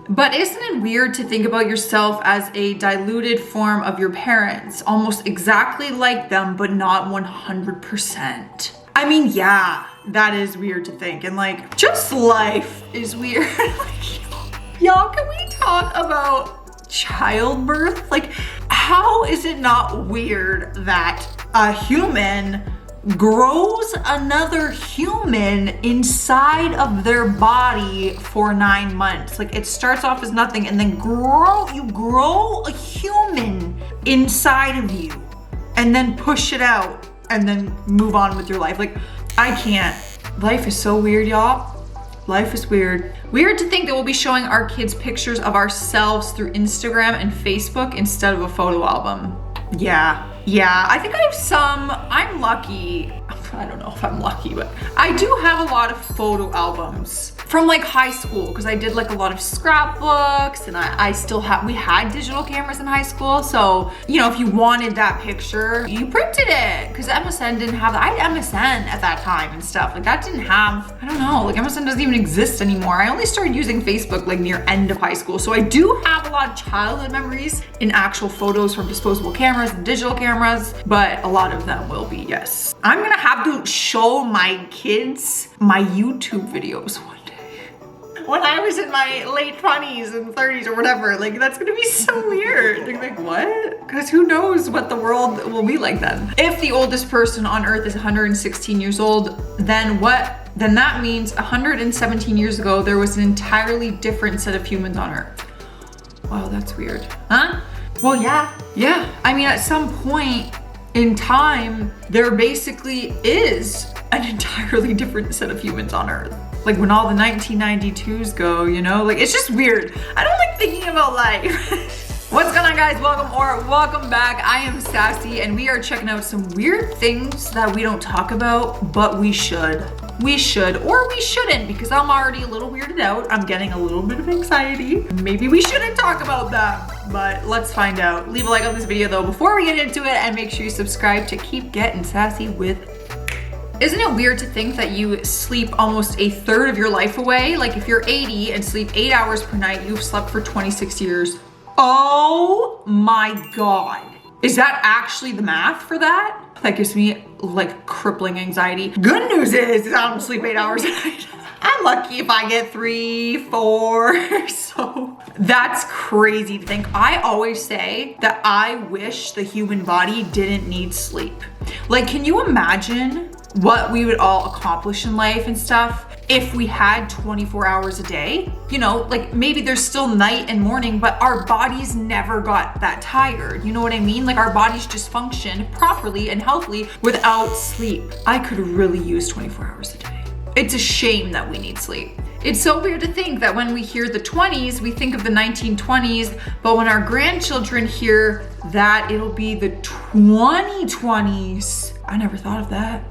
But isn't it weird to think about yourself as a diluted form of your parents, almost exactly like them, but not 100%? I mean, yeah, that is weird to think. And like, just life is weird. Y'all, can we talk about childbirth? Like, how is it not weird that a human grows another human inside of their body for 9 months? Like, it starts off as nothing and then you grow a human inside of you and then push it out and then move on with your life. Like, I can't. Life is so weird, y'all. Life is weird. Weird to think that we'll be showing our kids pictures of ourselves through Instagram and Facebook instead of a photo album. Yeah, I think I have some. I'm lucky. I don't know if I'm lucky, but I do have a lot of photo albums from like high school, because I did like a lot of scrapbooks, and I still have, we had digital cameras in high school. So, you know, if you wanted that picture, you printed it, because MSN didn't have that. I had MSN at that time and stuff. Like, that didn't have, I don't know, like MSN doesn't even exist anymore. I only started using Facebook like near end of high school. So I do have a lot of childhood memories in actual photos from disposable cameras and digital cameras, but a lot of them will be, yes. I'm gonna have to show my kids my YouTube videos one day. When I was in my late 20s and 30s or whatever, like, that's gonna be so weird. They're like, what? Because who knows what the world will be like then. If the oldest person on earth is 116 years old, then what? Then that means 117 years ago, there was an entirely different set of humans on earth. Wow, that's weird. Huh? Well, yeah. I mean, at some point in time, there basically is an entirely different set of humans on earth. Like, when all the 1992s go, you know, like, it's just weird. I don't like thinking about life. What's going on, guys? Welcome back. I am Sassy, and we are checking out some weird things that we don't talk about, but we should. We should, or we shouldn't, because I'm already a little weirded out. I'm getting a little bit of anxiety. Maybe we shouldn't talk about that, but let's find out. Leave a like on this video though before we get into it, and make sure you subscribe to keep getting sassy with. Isn't it weird to think that you sleep almost a third of your life away? Like, if you're 80 and sleep 8 hours per night, you've slept for 26 years. Oh my God. Is that actually the math for that? That gives me like crippling anxiety. Good news is I don't sleep 8 hours a night. I'm lucky if I get 3, 4, so that's crazy to think. I always say that I wish the human body didn't need sleep. Like, can you imagine what we would all accomplish in life and stuff if we had 24 hours a day? You know, like, maybe there's still night and morning, but our bodies never got that tired. You know what I mean? Like, our bodies just function properly and healthily without sleep. I could really use 24 hours a day. It's a shame that we need sleep. It's so weird to think that when we hear the 20s, we think of the 1920s, but when our grandchildren hear that, it'll be the 2020s. I never thought of that.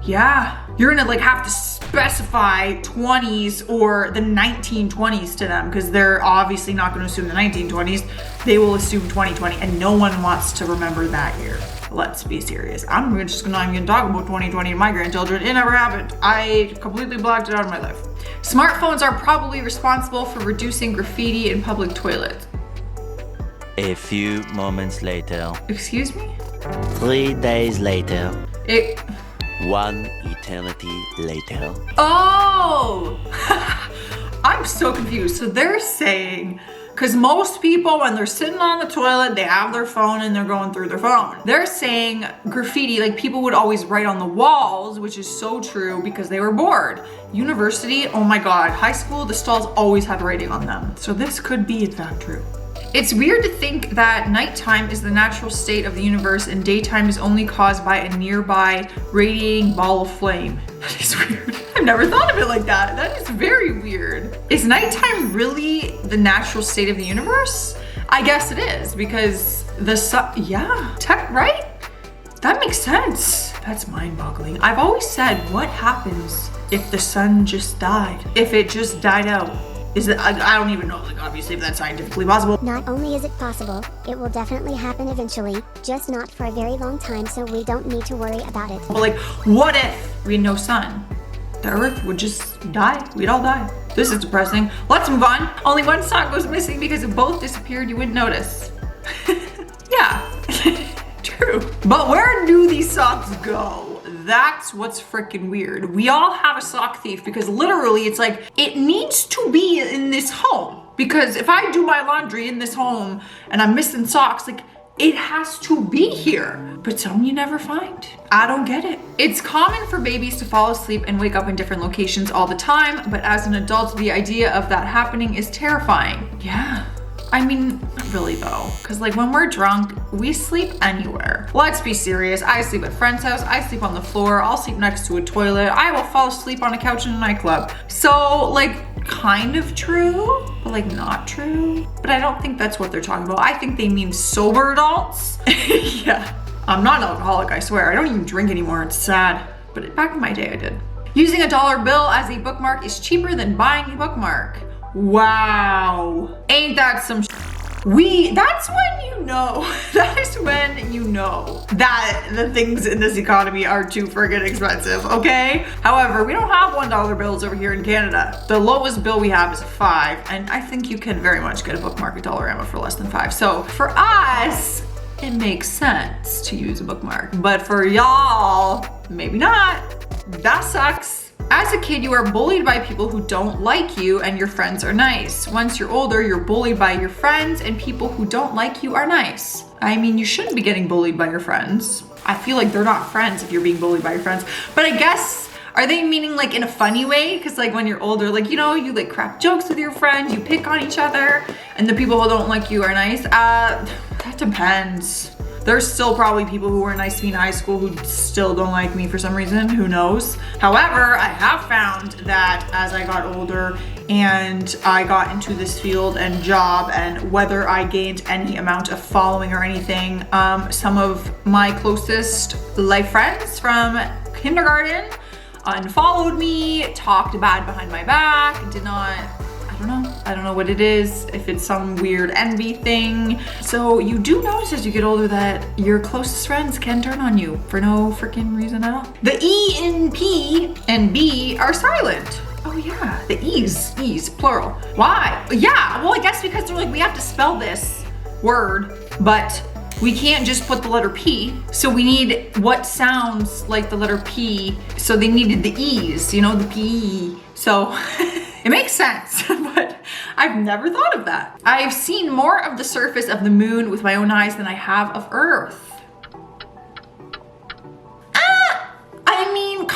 Yeah, you're gonna like have to specify 20s or the 1920s to them, because they're obviously not gonna assume the 1920s. They will assume 2020, and no one wants to remember that year. Let's be serious. I'm just not even gonna talk about 2020 to my grandchildren. It never happened. I completely blocked it out of my life. Smartphones are probably responsible for reducing graffiti in public toilets. A few moments later. Excuse me? 3 days later. 1 eternity later. Oh! I'm so confused. So they're saying, because most people, when they're sitting on the toilet, they have their phone and they're going through their phone. They're saying graffiti, like, people would always write on the walls, which is so true, because they were bored. University, oh my God. High school, the stalls always had writing on them. So this could be in fact true. It's weird to think that nighttime is the natural state of the universe and daytime is only caused by a nearby radiating ball of flame. That is weird. I've never thought of it like that. That is very weird. Is nighttime really the natural state of the universe? I guess it is, because the sun, yeah, right? That makes sense. That's mind-boggling. I've always said, what happens if the sun just died? If it just died out? Is it, I don't even know, like, obviously, if that's scientifically possible. Not only is it possible, it will definitely happen eventually, just not for a very long time, so we don't need to worry about it. But like, what if we had no sun? The earth would just die. We'd all die. This is depressing. Let's move on. Only one sock goes missing because if both disappeared, you wouldn't notice. Yeah, true. But where do these socks go? That's what's freaking weird. We all have a sock thief because literally it's like, it needs to be in this home. Because if I do my laundry in this home and I'm missing socks, like, it has to be here, but some you never find. I don't get it. It's common for babies to fall asleep and wake up in different locations all the time, but as an adult, the idea of that happening is terrifying. Yeah. I mean, not really though, because like when we're drunk, we sleep anywhere. Let's be serious. I sleep at a friend's house. I sleep on the floor. I'll sleep next to a toilet. I will fall asleep on a couch in a nightclub. So like, kind of true, but like not true. But I don't think that's what they're talking about. I think they mean sober adults. Yeah, I'm not an alcoholic, I swear. I don't even drink anymore, it's sad. But back in my day, I did. Using a dollar bill as a bookmark is cheaper than buying a bookmark. Wow, ain't that some that's when you know, that is when you know that the things in this economy are too friggin' expensive, okay? However, we don't have $1 bills over here in Canada. The lowest bill we have is a $5, and I think you can very much get a bookmark at Dollarama for less than $5. So for us, it makes sense to use a bookmark, but for y'all, maybe not. That sucks. As a kid, you are bullied by people who don't like you and your friends are nice. Once you're older, you're bullied by your friends and people who don't like you are nice. I mean, you shouldn't be getting bullied by your friends. I feel like they're not friends if you're being bullied by your friends. But I guess, are they meaning like in a funny way? Because like when you're older, like, you know, you like crack jokes with your friends, you pick on each other, and the people who don't like you are nice. That depends. There's still probably people who were nice to me in high school who still don't like me for some reason, who knows? However, I have found that as I got older and I got into this field and job, and whether I gained any amount of following or anything, some of my closest life friends from kindergarten unfollowed me, talked bad behind my back, did not, I don't know what it is, if it's some weird envy thing. So you do notice as you get older that your closest friends can turn on you for no freaking reason at all. The E in P and B are silent. Oh yeah, the E's, plural. Why? Yeah, well I guess because they're like, we have to spell this word, but we can't just put the letter P. So we need what sounds like the letter P. So they needed the E's, you know, the P. So it makes sense, but I've never thought of that. I've seen more of the surface of the moon with my own eyes than I have of Earth. I mean,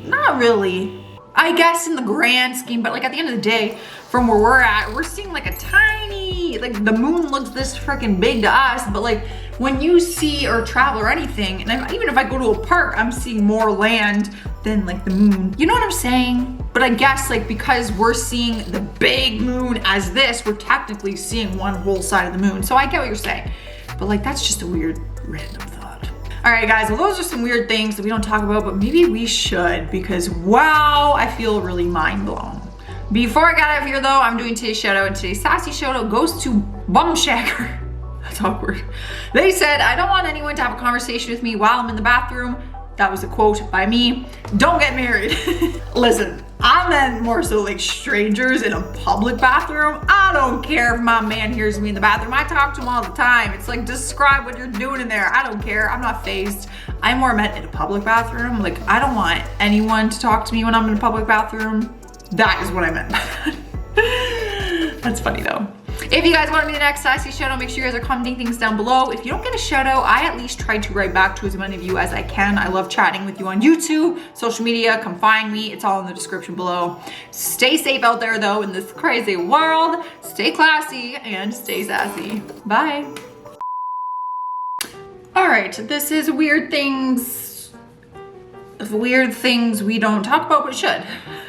not really. I guess in the grand scheme, but like at the end of the day, from where we're at, we're seeing like a tiny, like the moon looks this freaking big to us, but like when you see or travel or anything, and even if I go to a park, I'm seeing more land than like the moon. You know what I'm saying? But I guess like because we're seeing the big moon as this, we're technically seeing one whole side of the moon. So I get what you're saying, but like that's just a weird random thought. All right guys, well those are some weird things that we don't talk about, but maybe we should, because wow, I feel really mind blown. Before I got out of here though, I'm doing today's shout out, and today's sassy shout out goes to Bumshacker. That's awkward. They said, I don't want anyone to have a conversation with me while I'm in the bathroom. That was a quote by me. Don't get married. Listen, I meant more so like strangers in a public bathroom. I don't care if my man hears me in the bathroom. I talk to him all the time. It's like, describe what you're doing in there. I don't care. I'm not phased. I more meant in a public bathroom. Like, I don't want anyone to talk to me when I'm in a public bathroom. That is what I meant. That's funny though. If you guys want to be the next sassy shout out, make sure you guys are commenting things down below. If you don't get a shout out, I at least try to write back to as many of you as I can. I love chatting with you on YouTube, social media, come find me. It's all in the description below. Stay safe out there though in this crazy world. Stay classy and stay sassy. Bye. All right, this is weird things we don't talk about but should.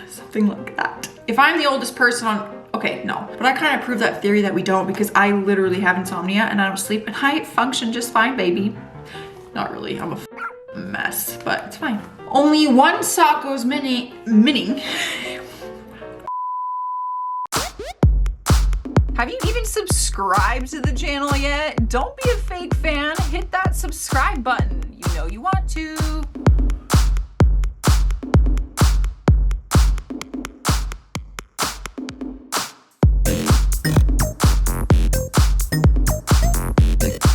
Something like that. If I'm the oldest person on, okay, no. But I kind of prove that theory that we don't, because I literally have insomnia and I don't sleep and I function just fine, baby. Not really, I'm a mess, but it's fine. Only one sock goes minning. Have you even subscribed to the channel yet? Don't be a fake fan, hit that subscribe button. You know you want to.